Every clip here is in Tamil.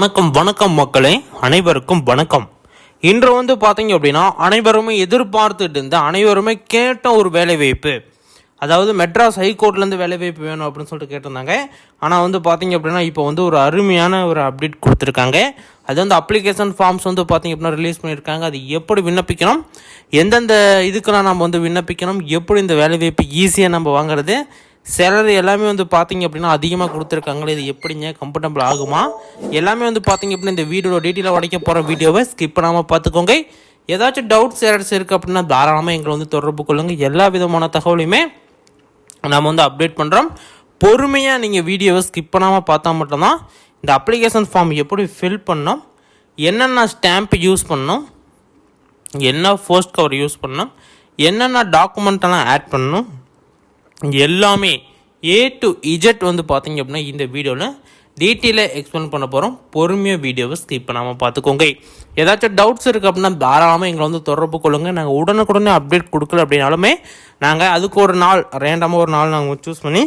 வணக்கம் வணக்கம் மக்களே, அனைவருக்கும் வணக்கம். இன்று பார்த்தீங்க அப்படின்னா அனைவருமே எதிர்பார்த்துட்டு இருந்த அனைவருமே கேட்ட ஒரு வேலை வாய்ப்பு, அதாவது மெட்ராஸ் ஹைகோர்ட்லேருந்து வேலை வாய்ப்பு வேணும் அப்படின்னு சொல்லிட்டு கேட்டிருந்தாங்க. ஆனால் பார்த்தீங்க அப்படின்னா இப்போ ஒரு அருமையான ஒரு அப்டேட் கொடுத்துருக்காங்க. அது அப்ளிகேஷன் ஃபார்ம்ஸ் பார்த்தீங்க அப்படின்னா ரிலீஸ் பண்ணியிருக்காங்க. அது எப்படி விண்ணப்பிக்கணும், எந்தெந்த இதுக்கெல்லாம் நம்ம விண்ணப்பிக்கணும், எப்படி இந்த வேலை வாய்ப்பு ஈஸியாக நம்ம வாங்குறது, சேலரி எல்லாமே பார்த்தீங்க அப்படின்னா அதிகமாக கொடுத்துருக்காங்களே, இது எப்படிங்க கம்ஃபர்டபுள் ஆகுமா, எல்லாமே பார்த்தீங்க அப்படின்னா இந்த வீடியோட டீட்டெயிலாக உடைக்க போகிற வீடியோவை ஸ்கிப் பண்ணாமல் பார்த்துக்கோங்க. ஏதாச்சும் டவுட்ஸ் ஏதாச்சும் இருக்குது அப்படின்னா தாராளமாக எங்களை தொடர்பு கொள்ளுங்கள். எல்லா விதமான தகவலையுமே நம்ம அப்டேட் பண்ணுறோம். பொறுமையாக நீங்கள் வீடியோவை ஸ்கிப் பண்ணாமல் பார்த்தா மட்டும்தான் இந்த அப்ளிகேஷன் ஃபார்ம் எப்படி ஃபில் பண்ணணும், என்னென்ன ஸ்டாம்ப் யூஸ் பண்ணணும், என்ன போஸ்ட் கவர் யூஸ் பண்ணணும், என்னென்ன டாக்குமெண்ட்டெல்லாம் ஆட் பண்ணணும், எல்லாமே A to Z பார்த்தீங்க அப்படின்னா இந்த வீடியோவில் டீட்டெயிலாக எக்ஸ்பிளைன் பண்ண போகிறோம். பொறுமையாக வீடியோவை ஸ்கிப் பண்ணாமல் பார்த்துக்கோங்க. ஏதாச்சும் டவுட்ஸ் இருக்குது அப்படின்னா தாராளமாக எங்களை தொடர்பு கொள்ளுங்கள். நாங்கள் உடனுக்குடனே அப்டேட் கொடுக்கல அப்படின்னாலுமே நாங்கள் அதுக்கு ஒரு நாள் ரேண்டமாக ஒரு நாள் நாங்கள் சூஸ் பண்ணி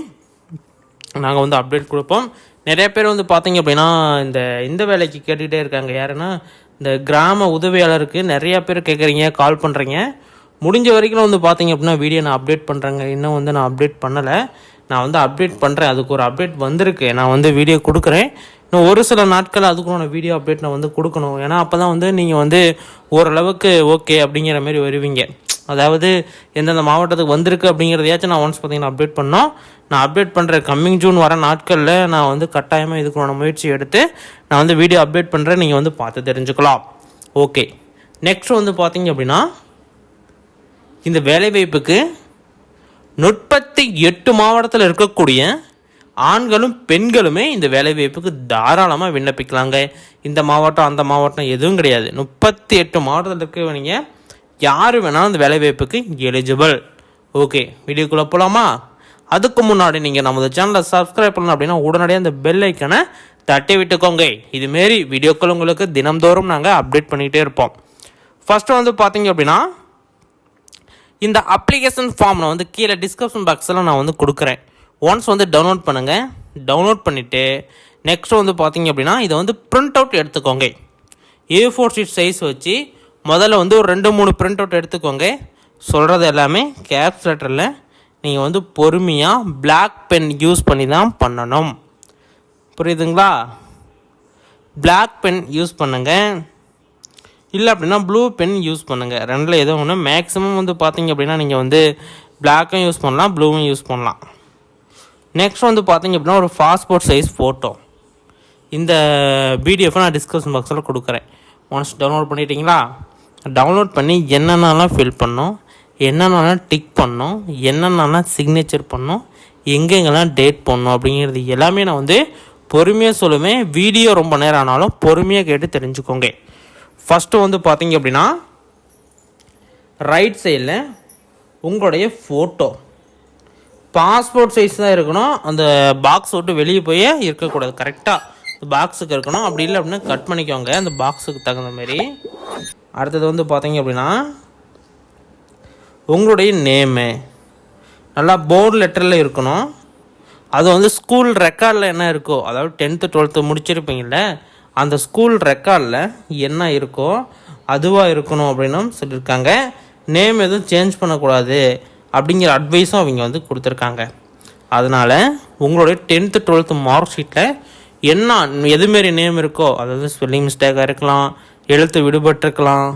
நாங்கள் அப்டேட் கொடுப்போம். நிறைய பேர் பார்த்தீங்க அப்படின்னா இந்த வேலைக்கு கேட்டுக்கிட்டே இருக்காங்க. யாருன்னா இந்த கிராம உதவியாளருக்கு நிறையா பேர் கேட்குறீங்க, கால் பண்ணுறீங்க. முடிஞ்ச வரைக்கும் பார்த்தீங்க அப்படின்னா வீடியோ நான் அப்டேட் பண்ணுறேங்க. இன்னும் நான் அப்டேட் பண்ணலை. நான் அப்டேட் பண்ணுறேன். அதுக்கு ஒரு அப்டேட் வந்திருக்கு. நான் வீடியோ கொடுக்குறேன். இன்னும் ஒரு சில நாட்கள் அதுக்கு நான் வீடியோ அப்டேட் நான் கொடுக்கணும். ஏன்னா அப்போ தான் நீங்கள் ஓரளவுக்கு ஓகே அப்படிங்கிற மாதிரி வருவீங்க. அதாவது எந்தெந்த மாவட்டத்துக்கு வந்திருக்கு அப்படிங்கிறதையாச்சும் நான் ஒன்ஸ் பார்த்தீங்கன்னா அப்டேட் பண்ணோம். நான் அப்டேட் பண்ணுறேன். கம்மிங் ஜூன் வர நாட்களில் நான் கட்டாயமாக இதுக்கான முயற்சி எடுத்து நான் வீடியோ அப்டேட் பண்ணுறேன். நீங்கள் பார்த்து தெரிஞ்சுக்கலாம். ஓகே, நெக்ஸ்ட் பார்த்தீங்க அப்படின்னா இந்த வேலைவாய்ப்புக்கு 38 மாவட்டத்தில் இருக்கக்கூடிய ஆண்களும் பெண்களுமே இந்த வேலைவாய்ப்புக்கு தாராளமாக விண்ணப்பிக்கலாங்க. இந்த மாவட்டம் அந்த மாவட்டம் எதுவும் கிடையாது. 38 மாவட்டத்தில் இருக்கவங்க யார் வேணாலும் இந்த வேலைவாய்ப்புக்கு எலிஜிபிள். ஓகே, வீடியோக்குள்ளே போகலாமா? அதுக்கு முன்னாடி நீங்கள் நமது சேனலை சப்ஸ்கிரைப் பண்ணணும் அப்படின்னா உடனடியாக அந்த பெல் ஐக்கனை தட்டி விட்டுக்கோங்க. இதுமாரி வீடியோக்கள் உங்களுக்கு தினம்தோறும் நாங்கள் அப்டேட் பண்ணிகிட்டே இருப்போம். ஃபஸ்ட்டு பார்த்தீங்க அப்படின்னா இந்த அப்ளிகேஷன் ஃபார்மில் கீழே டிஸ்கிரிப்ஷன் பாக்ஸில் நான் கொடுக்குறேன். ஒன்ஸ் டவுன்லோட் பண்ணுங்கள். டவுன்லோட் பண்ணிவிட்டு நெக்ஸ்ட் பார்த்தீங்க அப்படின்னா இதை பிரிண்ட் அவுட் எடுத்துக்கோங்க. A4 ஷீட் சைஸ் வச்சு முதல்ல ஒரு 2-3 பிரிண்ட் அவுட் எடுத்துக்கோங்க. சொல்கிறது எல்லாமே கேப்ஸ் லெட்டரில் நீங்கள் பொறுமையாக பிளாக் பென் யூஸ் பண்ணி தான் பண்ணணும். புரியுதுங்களா? பிளாக் பென் யூஸ் பண்ணுங்கள். இல்லை அப்படின்னா ப்ளூ பென் யூஸ் பண்ணுங்கள். ரெண்டில் ஏதோ ஒன்று. மேக்ஸிமம் பார்த்தீங்க அப்படின்னா நீங்கள் பிளாக்கும் யூஸ் பண்ணலாம், ப்ளூவும் யூஸ் பண்ணலாம். நெக்ஸ்ட் பார்த்தீங்க அப்படின்னா ஒரு பாஸ்போர்ட் சைஸ் ஃபோட்டோ. இந்த பிடிஎஃப் நான் டிஸ்கிரிப்ஷன் பாக்ஸில் கொடுக்குறேன். ஒன்ஸ் டவுன்லோட் பண்ணிட்டீங்களா? டவுன்லோட் பண்ணி என்னென்னலாம் ஃபில் பண்ணணும், என்னென்னலாம் டிக் பண்ணணும், என்னென்னலாம் சிக்னேச்சர் பண்ணணும், எங்கெங்கெல்லாம் டேட் பண்ணணும் அப்படிங்கிறது எல்லாமே நான் பொறுமையாக சொல்லுவேன். வீடியோ ரொம்ப நேரம் ஆனாலும் பொறுமையாக கேட்டு தெரிஞ்சுக்கோங்க. ஃபஸ்ட்டு பார்த்தீங்க அப்படின்னா ரைட் சைடில் உங்களுடைய ஃபோட்டோ பாஸ்போர்ட் சைஸ் தான் இருக்கணும். அந்த பாக்ஸ் விட்டு வெளியே போய் இருக்கக்கூடாது. கரெக்டாக பாக்ஸுக்கு இருக்கணும். அப்படி இல்லை அப்படின்னா கட் பண்ணிக்கோங்க அந்த பாக்ஸுக்கு தகுந்த மாதிரி. அடுத்தது பார்த்தீங்க அப்படின்னா உங்களுடைய நேமு நல்லா போர்டு லெட்டரில் இருக்கணும். அது ஸ்கூல் ரெக்கார்டில் என்ன இருக்கோ, அதாவது 10th 12th முடிச்சிருப்பீங்கள, அந்த ஸ்கூல் ரெக்கார்டில் என்ன இருக்கோ அதுவாக இருக்கணும் அப்படின்னு சொல்லியிருக்காங்க. நேம் எதுவும் சேஞ்ச் பண்ணக்கூடாது அப்படிங்கிற அட்வைஸும் அவங்க கொடுத்துருக்காங்க. அதனால் உங்களுடைய 10th 12th மார்க் ஷீட்டில் என்ன எதுமாரி நேம் இருக்கோ, அதாவது ஸ்பெல்லிங் மிஸ்டேக்காக இருக்கலாம், எழுத்து விடுபட்டிருக்கலாம்,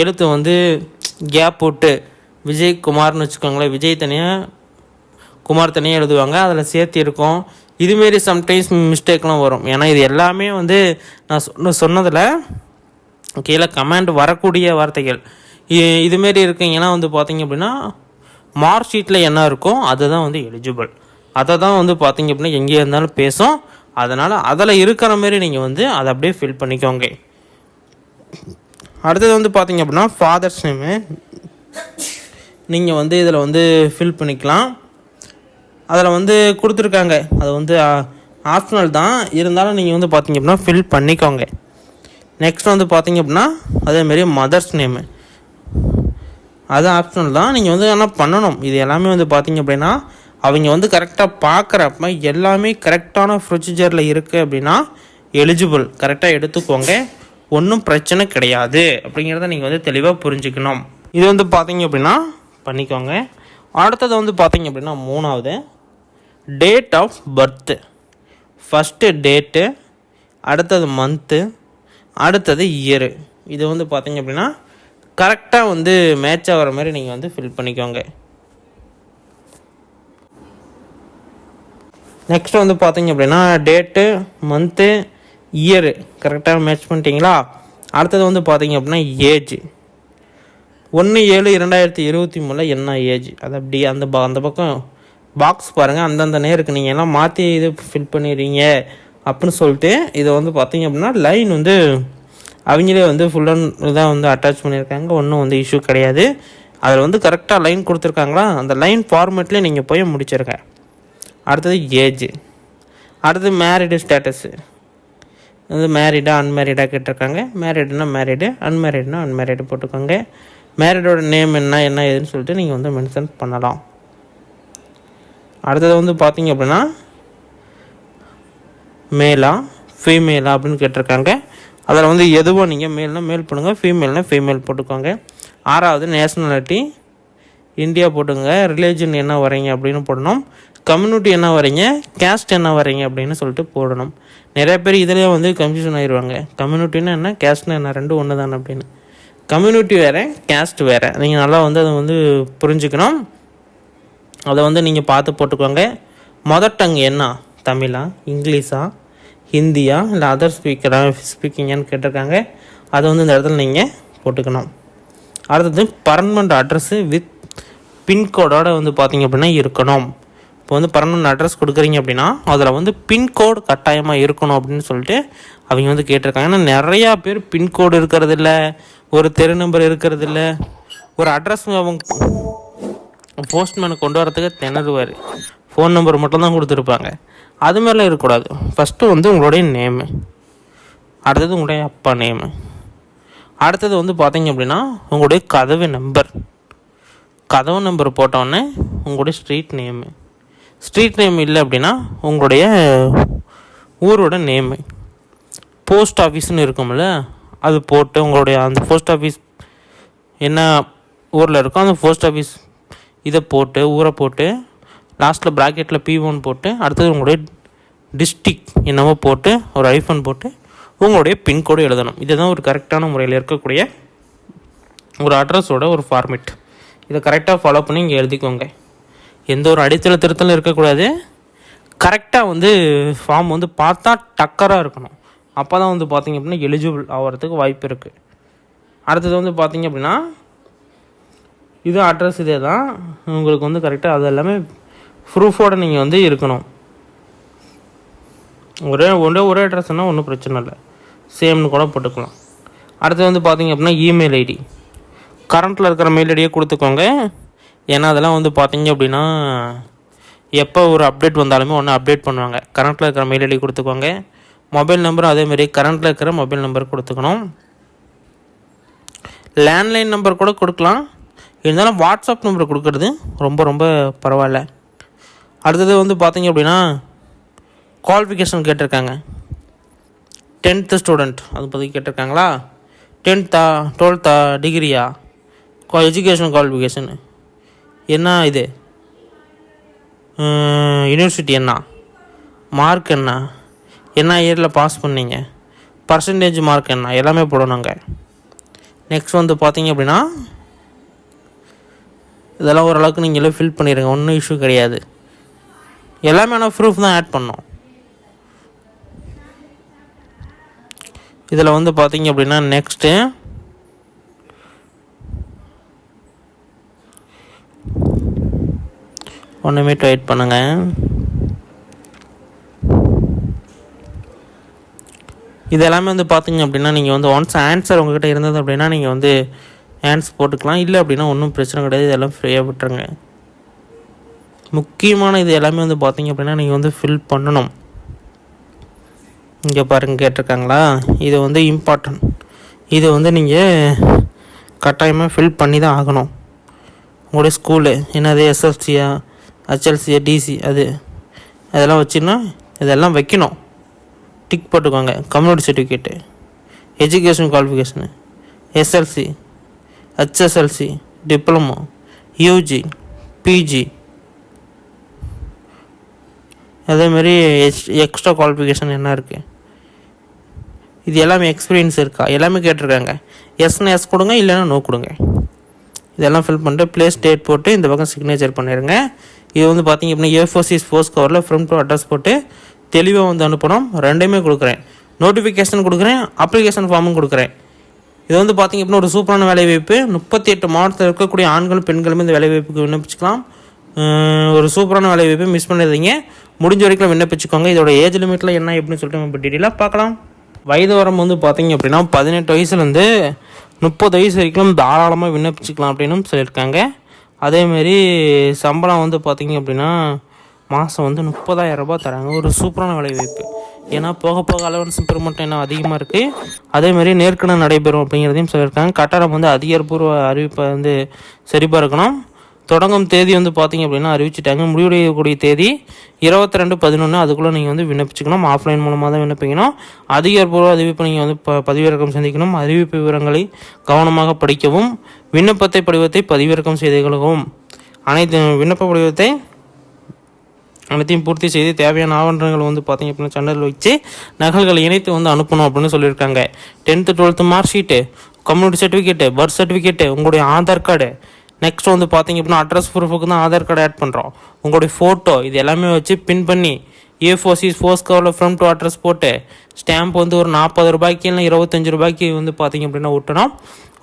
எழுத்து கேப் விட்டு விஜய் குமார்னு வச்சுக்கோங்களேன், விஜய் தனியாக குமார் தனியாக எழுதுவாங்க, அதில் சேர்த்து இருக்கும். இதுமாரி சம்டைம்ஸ் மிஸ்டேக்லாம் வரும். ஏன்னா இது எல்லாமே நான் சொன்னதில் கீழே கமெண்ட் வரக்கூடிய வார்த்தைகள் இதுமாரி இருக்குங்கன்னா பார்த்தீங்க அப்படின்னா மார்க் ஷீட்டில் என்ன இருக்கோ அதுதான் எலிஜிபிள். அதை தான் பார்த்தீங்க அப்படின்னா எங்கே இருந்தாலும் பேசும். அதனால் அதில் இருக்கிற மாரி நீங்கள் அதை அப்படியே ஃபில் பண்ணிக்கோங்க. அடுத்தது பார்த்தீங்க அப்படின்னா ஃபாதர்ஸ் நேமு நீங்கள் இதில் ஃபில் பண்ணிக்கலாம். அதில் கொடுத்துருக்காங்க. அது ஆப்ஷனல் தான், இருந்தாலும் நீங்கள் பார்த்தீங்க அப்படின்னா ஃபில் பண்ணிக்கோங்க. நெக்ஸ்ட் பார்த்தீங்க அப்படின்னா அதேமாரி மதர்ஸ் நேமு அது ஆப்ஷனல் தான். நீங்கள் ஆனால் பண்ணணும். இது எல்லாமே பார்த்தீங்க அப்படின்னா அவங்க கரெக்டாக பார்க்குறப்ப எல்லாமே கரெக்டான ப்ரொசீஜரில் இருக்குது அப்படின்னா எலிஜிபிள் கரெக்டாக எடுத்துக்கோங்க, ஒன்றும் பிரச்சனை கிடையாது அப்படிங்கிறத நீங்கள் வந்து தெளிவாக புரிஞ்சுக்கணும். இது வந்து பார்த்தீங்க அப்படின்னா பண்ணிக்கோங்க. அடுத்தது வந்து பார்த்தீங்க அப்படின்னா 3வது date of birth. First date, அடுத்தது மந்த்து, அடுத்தது இயரு. இது வந்து பார்த்தீங்க அப்படின்னா கரெக்டாக வந்து மேட்ச் ஆகிற மாதிரி நீங்கள் வந்து ஃபில் பண்ணிக்கோங்க. நெக்ஸ்ட் வந்து பார்த்தீங்க அப்படின்னா டேட்டு, மந்த்து, இயரு கரெக்டாக மேட்ச் பண்ணிட்டீங்களா? அடுத்தது வந்து பார்த்தீங்க அப்படின்னா ஏஜ். 1/7/2023 என்ன ஏஜ், அது அப்படி அந்த பக்கம் பாக்ஸ் பாருங்கள், அந்தந்த நேருக்கு நீங்கள் எல்லாம் மாற்றி இது ஃபில் பண்ணிடுறீங்க அப்படின்னு சொல்லிட்டு இதை வந்து பார்த்தீங்க அப்படின்னா லைன் வந்து அவங்களே வந்து ஃபுல்லாக தான் வந்து அட்டாச் பண்ணியிருக்காங்க, ஒன்றும் வந்து இஷ்யூ கிடையாது. அதில் வந்து கரெக்டாக லைன் கொடுத்துருக்காங்களா, அந்த லைன் ஃபார்மேட்லேயே நீங்கள் போய் முடிச்சிருங்க. அடுத்தது ஏஜ், அடுத்தது மேரிடு ஸ்டேட்டஸு, வந்து மேரிடா அன்மேரிடாக கேட்டிருக்காங்க. மேரிடுனா மேரிடு, அன்மேரிடுனா அன்மேரிடு போட்டுக்கோங்க. மேரிடோட நேம் என்ன ஏதுன்னு சொல்லிட்டு நீங்கள் வந்து மென்ஷன் பண்ணலாம். அடுத்தது வந்து பார்த்தீங்க அப்படின்னா மேலா ஃபீமேலா அப்படின்னு கேட்டிருக்காங்க. அதில் வந்து எதுவும் நீங்கள் மேல்னா மேல் போடுங்க, ஃபீமேல்னா ஃபீமேல் போட்டுக்கோங்க. 6வது நேஷ்னாலிட்டி இந்தியா போட்டுங்க. ரிலீஜன் என்ன வரீங்க அப்படின்னு போடணும். கம்யூனிட்டி என்ன வரீங்க, கேஸ்ட் என்ன வரீங்க அப்படின்னு சொல்லிட்டு போடணும். நிறைய பேர் இதிலே வந்து கன்ஃபியூஷன் ஆயிடுவாங்க. கம்யூனிட்டின்னா என்ன, கேஸ்ட்னா என்ன, ரெண்டும் ஒன்று தானே அப்படின்னு. கம்யூனிட்டி வேறு, கேஸ்ட் வேறு. நீங்கள் நல்லா வந்து அதை வந்து புரிஞ்சுக்கணும். அதை வந்து நீங்கள் பார்த்து போட்டுக்கோங்க. மதர் டங் என்ன, தமிழா, இங்கிலீஷா, ஹிந்தியா, இல்லை அதர் ஸ்பீக்கிங்கான்னு கேட்டிருக்காங்க. அதை வந்து இந்த இடத்துல நீங்கள் போட்டுக்கணும். அடுத்தது பர்மனண்ட் அட்ரஸ்ஸு வித் பின்கோடோட வந்து பார்த்திங்க அப்படின்னா இருக்கணும். இப்போ வந்து பர்மனண்ட் அட்ரஸ் கொடுக்குறீங்க அப்படின்னா அதில் வந்து பின்கோடு கட்டாயமாக இருக்கணும் அப்படின்னு சொல்லிட்டு அவங்க வந்து கேட்டிருக்காங்க. ஏன்னா நிறையா பேர் பின்கோடு இருக்கிறதில்ல, ஒரு தெரு நம்பர் இருக்கிறதில்ல, ஒரு அட்ரஸ் அவங்க போஸ்ட்மேனை கொண்டு வரத்துக்கு திணறுவார், ஃபோன் நம்பர் மட்டும்தான் கொடுத்துருப்பாங்க. அது மாதிரிலாம் இருக்கக்கூடாது. ஃபஸ்ட்டு வந்து உங்களுடைய நேமு, அடுத்தது உங்களுடைய அப்பா நேமு, அடுத்தது வந்து பார்த்தீங்க அப்படின்னா உங்களுடைய கதவு நம்பர் போட்டோன்னே உங்களுடைய ஸ்ட்ரீட் நேம் இல்லை அப்படின்னா உங்களுடைய ஊரோட நேமு, போஸ்ட் ஆஃபீஸ்னு இருக்கும்ல அது போட்டு உங்களுடைய அந்த போஸ்ட் ஆஃபீஸ் என்ன ஊரில் இருக்கோ அந்த போஸ்ட் ஆஃபீஸ் இதை போட்டு ஊரை போட்டு லாஸ்ட்டில் ப்ராக்கெட்டில் P1 போட்டு அடுத்தது உங்களுடைய டிஸ்ட்ரிக் என்னவோ போட்டு ஒரு ஐஃபோன் போட்டு உங்களுடைய பின்கோடு எழுதணும். இதுதான் ஒரு கரெக்டான முறையில் இருக்கக்கூடிய ஒரு அட்ரஸோட ஒரு ஃபார்மேட். இதை கரெக்டாக ஃபாலோ பண்ணி இங்கே எழுதிக்கோங்க. எந்த ஒரு அடித்தள திருத்தலும் இருக்கக்கூடாது. கரெக்டாக வந்து ஃபார்ம் வந்து பார்த்தா டக்கராக இருக்கணும். அப்போ தான் வந்து பார்த்திங்க அப்படின்னா எலிஜிபிள் ஆகிறதுக்கு வாய்ப்பு இருக்குது. அடுத்தது வந்து பார்த்திங்க அப்படின்னா இது அட்ரஸ் இதே தான் உங்களுக்கு வந்து கரெக்டாக அது எல்லாமே ப்ரூஃபோடு நீங்கள் வந்து இருக்கணும். ஒரே அட்ரஸ்னால் ஒன்றும் பிரச்சனை இல்லை, சேம்னு கூட போட்டுக்கலாம். அடுத்து வந்து பார்த்திங்க அப்படின்னா இமெயில் ஐடி, கரண்ட்டில் இருக்கிற மெயில் ஐடியே கொடுத்துக்கோங்க. ஏன்னா அதெல்லாம் வந்து பார்த்திங்க அப்படின்னா எப்போ ஒரு அப்டேட் வந்தாலுமே ஒன்று அப்டேட் பண்ணுவாங்க. கரண்ட்டில் இருக்கிற மெயில் ஐடி கொடுத்துக்கோங்க. மொபைல் நம்பரும் அதேமாரி கரண்ட்டில் இருக்கிற மொபைல் நம்பர் கொடுத்துக்கணும். லேண்ட்லைன் நம்பர் கூட கொடுக்கலாம், இருந்தாலும் வாட்ஸ்அப் நம்பர் கொடுக்குறது ரொம்ப ரொம்ப பரவாயில்ல. அடுத்தது வந்து பார்த்திங்க அப்படின்னா குவாலிஃபிகேஷன் கேட்டிருக்காங்க. 10th ஸ்டூடெண்ட் அது பற்றி கேட்டிருக்காங்களா, 10th 12th டிகிரியா, எஜுகேஷன் குவாலிஃபிகேஷன் என்ன, இது யூனிவர்சிட்டி என்ன, மார்க் என்ன இயரில் பாஸ் பண்ணீங்க, பர்சன்டேஜ் மார்க் என்ன, எல்லாமே போடணுங்க. நெக்ஸ்ட் வந்து பார்த்திங்க அப்படின்னா இதெல்லாம் ஓரளவுக்கு நீங்களே ஃபில் பண்ணிடுங்க, ஒன்றும் இஷ்யூ கிடையாது. எல்லாமே ஆனால் ப்ரூஃப் தான் ஆட் பண்ணோம். இதில் வந்து பார்த்திங்க அப்படின்னா நெக்ஸ்ட்டு ஒன்றுமே வெயிட் பண்ணுங்கள். இது எல்லாமே வந்து பார்த்திங்க அப்படின்னா நீங்கள் வந்து ஒன்ஸ் ஆன்சர் உங்கள்கிட்ட இருந்தது அப்படின்னா நீங்கள் வந்து ஆன்சர் போட்டுக்கலாம். இல்லை அப்படின்னா ஒன்றும் பிரச்சனை கிடையாது, இதெல்லாம் ஃப்ரீயாக விட்டுருங்க. முக்கியமான இது எல்லாமே வந்து பார்த்திங்க அப்படின்னா நீங்கள் வந்து ஃபில் பண்ணணும். இங்கே பாருங்கள் கேட்டிருக்காங்களா, இது வந்து இம்பார்ட்டன்ட். இது வந்து நீங்கள் கட்டாயமாக ஃபில் பண்ணி தான் ஆகணும். உங்களுடைய ஸ்கூலு என்னது, எஸ்எஸ்சியா, ஹெச்எல்சியா, டிசி, அதெல்லாம் வச்சுன்னா இதெல்லாம் வைக்கணும். டிக் போட்டுக்கோங்க. Community certificate, education qualification, SLC, HSLC, diploma, UG, PG, அதேமாரி எக்ஸ்ட்ரா குவாலிஃபிகேஷன் என்ன இருக்குது, இது எல்லாமே எக்ஸ்பீரியன்ஸ் இருக்கா எல்லாமே கேட்டிருக்காங்க. எஸ்னா எஸ் கொடுங்க, இல்லைன்னா நோ கொடுங்க. இதெல்லாம் ஃபில் பண்ணிட்டு ப்ளேஸ் டேட் போட்டு இந்த பக்கம் சிக்னேச்சர் பண்ணிடுங்க. இது வந்து பார்த்திங்க அப்படின்னா A4 போஸ்ட் கவரில் ஃப்ரம் டு அட்ரஸ் போட்டு தெளிவாக வந்து அனுப்பணும். ரெண்டுமே கொடுக்குறேன். நோட்டிஃபிகேஷன் கொடுக்குறேன், அப்ளிகேஷன் ஃபார்மும் கொடுக்குறேன். இது வந்து பார்த்திங்க அப்படின்னா ஒரு சூப்பரான வேலைவாய்ப்பு. 38 மாவட்டத்தில் இருக்கக்கூடிய ஆண்களும் பெண்களும் இந்த வேலைவாய்ப்புக்கு விண்ணப்பிச்சுக்கலாம். ஒரு சூப்பரான வேலைவாய்ப்பு, மிஸ் பண்ணிடுறீங்க. முடிஞ்ச வரைக்கும் விண்ணப்பிச்சுக்கோங்க. இதோட ஏஜ் லிமிட்டில் என்ன எப்படின்னு சொல்லிட்டு நம்ம டீட்டெயிலாக பார்க்கலாம். வயது வரம்பு வந்து பார்த்திங்க அப்படின்னா 18 வயசுலேருந்து 30 வயசு வரைக்கும் தாராளமாக விண்ணப்பிச்சுக்கலாம் அப்படின்னு சொல்லியிருக்காங்க. அதேமாரி சம்பளம் வந்து பார்த்திங்க அப்படின்னா மாதம் வந்து 30,000 ரூபாய் தராங்க. ஒரு சூப்பரான வேலைவாய்ப்பு. ஏன்னா போக போக அலவன்ஸ் இம்ப்ரூவ்மெண்ட் என்ன அதிகமாக இருக்குது. அதேமாரி நேர்காணல் நடைபெறும் அப்படிங்கிறதையும் சொல்லியிருக்காங்க. கட்டணம் வந்து அதிகாரப்பூர்வ அறிவிப்பை வந்து சரிபார்க்கணும். தொடங்கும் தேதி வந்து பார்த்திங்க அப்படின்னா அறிவிச்சிட்டாங்க. முடிவடையக்கூடிய தேதி 22/11. அதுக்குள்ளே நீங்கள் வந்து விண்ணப்பிச்சுக்கணும். ஆஃப்லைன் மூலமாக தான் விண்ணப்பிக்கணும். அதிகாரப்பூர்வ அறிவிப்பை நீங்கள் வந்து பதிவிறக்கம் சந்திக்கணும். அறிவிப்பு விவரங்களை கவனமாக படிக்கவும், விண்ணப்பத்தை படிவத்தை பதிவிறக்கம் செய்துகளும், அனைத்து விண்ணப்ப படிவத்தை அனைத்தையும் பூர்த்தி செய்து தேவையான ஆவணங்கள் வந்து பார்த்திங்க அப்படின்னா சேனல் வச்சு நகல்களை இணைத்து வந்து அனுப்பணும் அப்படின்னு சொல்லியிருக்காங்க. 10th 12th mark sheet, community certificate, birth certificate, உங்களுடைய ஆதார் கார்டு, நெக்ஸ்ட் வந்து பார்த்திங்க அப்படின்னா அட்ரஸ் ப்ரூஃபுக்கு தான் ஆதார் கார்டு ஆட் பண்ணுறோம். உங்களுடைய ஃபோட்டோ, இது எல்லாமே வச்சு பின் பண்ணி A4 போஸ்ட் கவரில் ஃப்ரம் டு அட்ரஸ் போட்டு ஸ்டாம்ப் வந்து ஒரு 40 ரூபாய்க்கு இல்லை 25 ரூபாய்க்கு வந்து பார்த்திங்க அப்படின்னா விட்டணும்.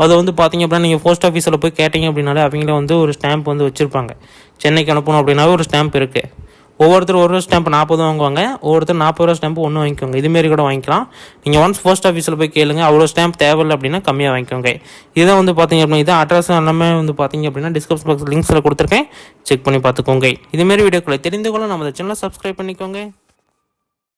அதை வந்து பார்த்திங்க அப்படின்னா நீங்கள் போஸ்ட் ஆஃபீஸில் போய் கேட்டிங்க அப்படின்னாலே அவங்கள வந்து ஒரு ஸ்டாம்ப் வந்து வச்சுருப்பாங்க. சென்னைக்கு அனுப்பணும் அப்படின்னாவே ஒரு ஸ்டாம்ப் இருக்குது. ஒவ்வொருத்தர் ஒரு ஸ்டாம்ப் 40 வாங்குவாங்க. ஒவ்வொருத்தர் 40 ரூபா ஸ்டாம்ப் ஒன்று வாங்கிக்கோங்க. இதுமாரி கூட வாங்கிக்கலாம். நீங்கள் ஒன்ஸ் போஸ்ட் ஆஃபீஸில் போய் கேளுங்க. அவ்வளோ ஸ்டாம்ப் தேவையில்லை அப்படின்னா கம்மியாக வாங்கிக்கோங்க. இதான் வந்து பார்த்திங்க அப்படின்னா இதான் அட்ரஸ் எல்லாமே வந்து பார்த்திங்க அப்படின்னா டிஸ்கிரிப்ஷன் பாக்ஸ் லிங்க்ஸில் கொடுத்துருக்கேன். செக் பண்ணி பார்த்துக்கோங்க. இதுமாரி வீடியோக்களை தெரிந்து கொள்ள நம்ம சேனலை சப்ஸ்கிரைப் பண்ணிக்கோங்க.